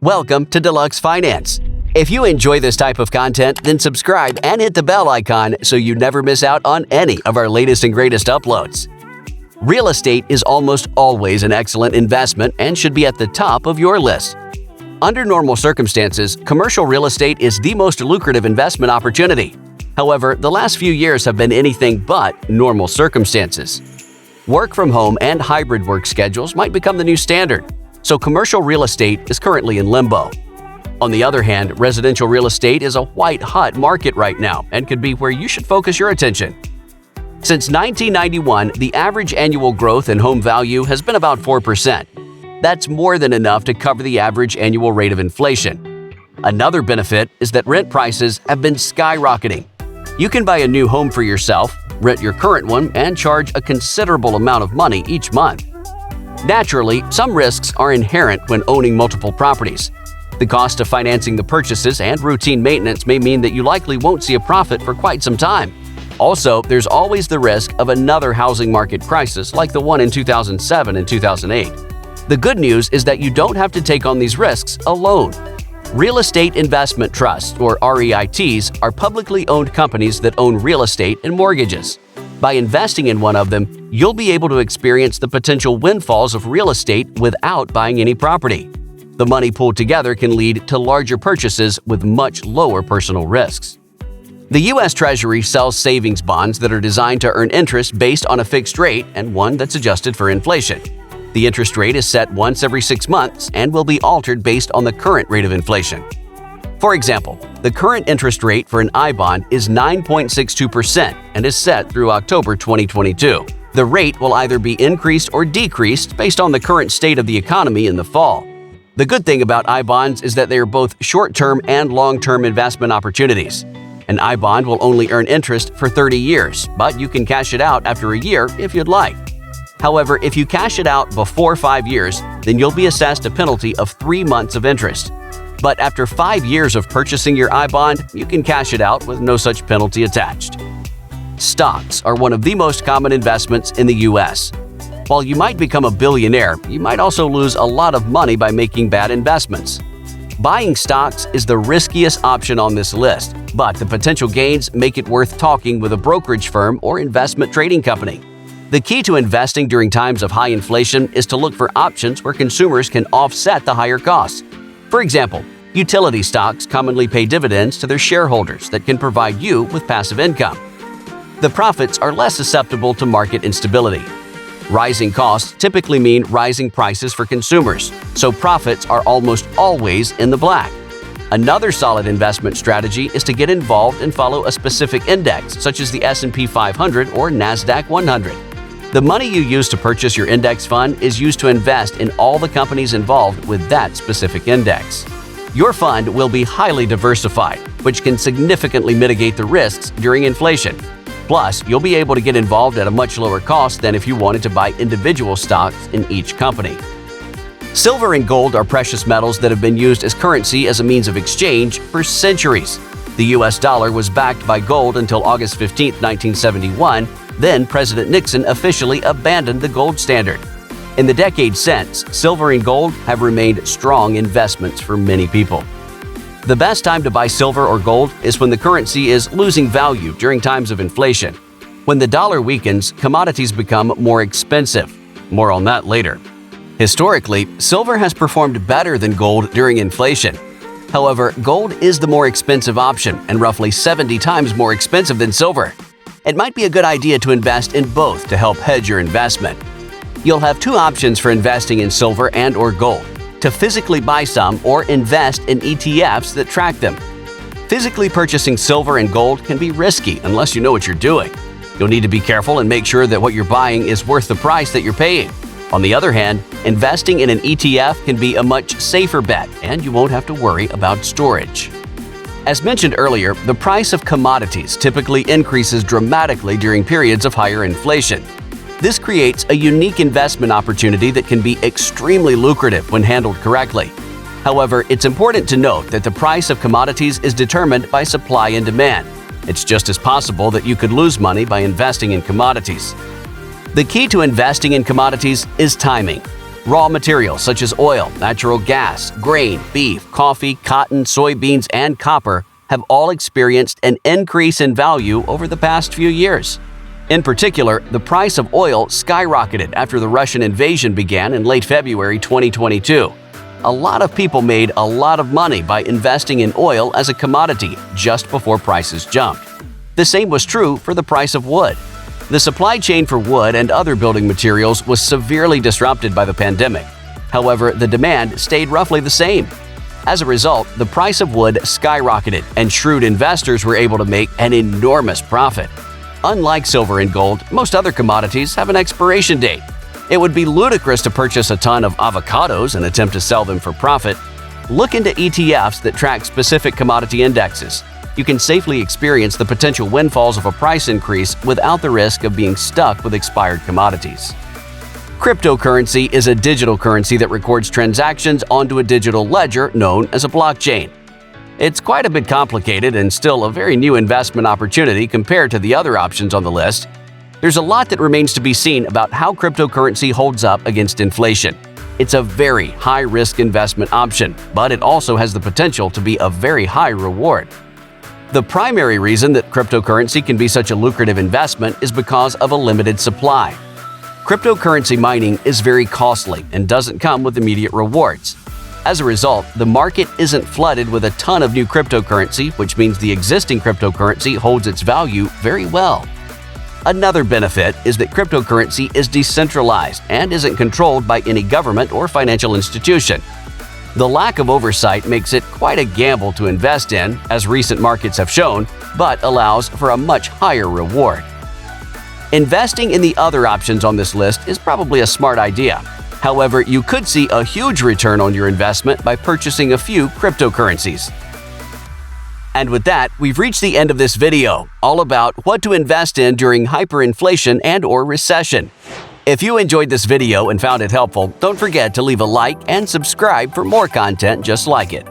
Welcome to Deluxe Finance. If you enjoy this type of content, then subscribe and hit the bell icon so you never miss out on any of our latest and greatest uploads. Real estate is almost always an excellent investment and should be at the top of your list. Under normal circumstances, commercial real estate is the most lucrative investment opportunity. However, the last few years have been anything but normal circumstances. Work from home and hybrid work schedules might become the new standard, so commercial real estate is currently in limbo. On the other hand, residential real estate is a white-hot market right now and could be where you should focus your attention. Since 1991, the average annual growth in home value has been about 4%. That's more than enough to cover the average annual rate of inflation. Another benefit is that rent prices have been skyrocketing. You can buy a new home for yourself, rent your current one, and charge a considerable amount of money each month. Naturally, some risks are inherent when owning multiple properties. The cost of financing the purchases and routine maintenance may mean that you likely won't see a profit for quite some time. Also, there's always the risk of another housing market crisis like the one in 2007 and 2008. The good news is that you don't have to take on these risks alone. Real Estate Investment Trusts, or REITs, are publicly owned companies that own real estate and mortgages. By investing in one of them, you'll be able to experience the potential windfalls of real estate without buying any property. The money pooled together can lead to larger purchases with much lower personal risks. The U.S. Treasury sells savings bonds that are designed to earn interest based on a fixed rate and one that's adjusted for inflation. The interest rate is set once every 6 months and will be altered based on the current rate of inflation. For example, the current interest rate for an I bond is 9.62% and is set through October 2022. The rate will either be increased or decreased based on the current state of the economy in the fall. The good thing about I bonds is that they are both short-term and long-term investment opportunities. An I bond will only earn interest for 30 years, but you can cash it out after a year if you'd like. However, if you cash it out before 5 years, then you'll be assessed a penalty of 3 months of interest. But after 5 years of purchasing your I bond, you can cash it out with no such penalty attached. Stocks are one of the most common investments in the U.S. While you might become a billionaire, you might also lose a lot of money by making bad investments. Buying stocks is the riskiest option on this list, but the potential gains make it worth talking with a brokerage firm or investment trading company. The key to investing during times of high inflation is to look for options where consumers can offset the higher costs. For example, utility stocks commonly pay dividends to their shareholders that can provide you with passive income. The profits are less susceptible to market instability. Rising costs typically mean rising prices for consumers, so profits are almost always in the black. Another solid investment strategy is to get involved and follow a specific index, such as the S&P 500 or NASDAQ 100. The money you use to purchase your index fund is used to invest in all the companies involved with that specific index. Your fund will be highly diversified, which can significantly mitigate the risks during inflation. Plus, you'll be able to get involved at a much lower cost than if you wanted to buy individual stocks in each company. Silver and gold are precious metals that have been used as currency as a means of exchange for centuries. The U.S. dollar was backed by gold until August 15, 1971. Then President Nixon officially abandoned the gold standard. In the decades since, silver and gold have remained strong investments for many people. The best time to buy silver or gold is when the currency is losing value during times of inflation. When the dollar weakens, commodities become more expensive. More on that later. Historically, silver has performed better than gold during inflation. However, gold is the more expensive option and roughly 70 times more expensive than silver. It might be a good idea to invest in both to help hedge your investment. You'll have two options for investing in silver and or gold: to physically buy some or invest in ETFs that track them. Physically purchasing silver and gold can be risky unless you know what you're doing. You'll need to be careful and make sure that what you're buying is worth the price that you're paying. On the other hand, investing in an ETF can be a much safer bet, and you won't have to worry about storage. As mentioned earlier, the price of commodities typically increases dramatically during periods of higher inflation. This creates a unique investment opportunity that can be extremely lucrative when handled correctly. However, it's important to note that the price of commodities is determined by supply and demand. It's just as possible that you could lose money by investing in commodities. The key to investing in commodities is timing. Raw materials such as oil, natural gas, grain, beef, coffee, cotton, soybeans, and copper have all experienced an increase in value over the past few years. In particular, the price of oil skyrocketed after the Russian invasion began in late February 2022. A lot of people made a lot of money by investing in oil as a commodity just before prices jumped. The same was true for the price of wood. The supply chain for wood and other building materials was severely disrupted by the pandemic. However, the demand stayed roughly the same. As a result, the price of wood skyrocketed, and shrewd investors were able to make an enormous profit. Unlike silver and gold, most other commodities have an expiration date. It would be ludicrous to purchase a ton of avocados and attempt to sell them for profit. Look into ETFs that track specific commodity indexes. You can safely experience the potential windfalls of a price increase without the risk of being stuck with expired commodities. Cryptocurrency is a digital currency that records transactions onto a digital ledger known as a blockchain. It's quite a bit complicated and still a very new investment opportunity compared to the other options on the list. There's a lot that remains to be seen about how cryptocurrency holds up against inflation. It's a very high-risk investment option, but it also has the potential to be a very high reward. The primary reason that cryptocurrency can be such a lucrative investment is because of a limited supply. Cryptocurrency mining is very costly and doesn't come with immediate rewards. As a result, the market isn't flooded with a ton of new cryptocurrency, which means the existing cryptocurrency holds its value very well. Another benefit is that cryptocurrency is decentralized and isn't controlled by any government or financial institution. The lack of oversight makes it quite a gamble to invest in, as recent markets have shown, but allows for a much higher reward. Investing in the other options on this list is probably a smart idea. However, you could see a huge return on your investment by purchasing a few cryptocurrencies. And with that, we've reached the end of this video, all about what to invest in during hyperinflation and/or recession. If you enjoyed this video and found it helpful, don't forget to leave a like and subscribe for more content just like it.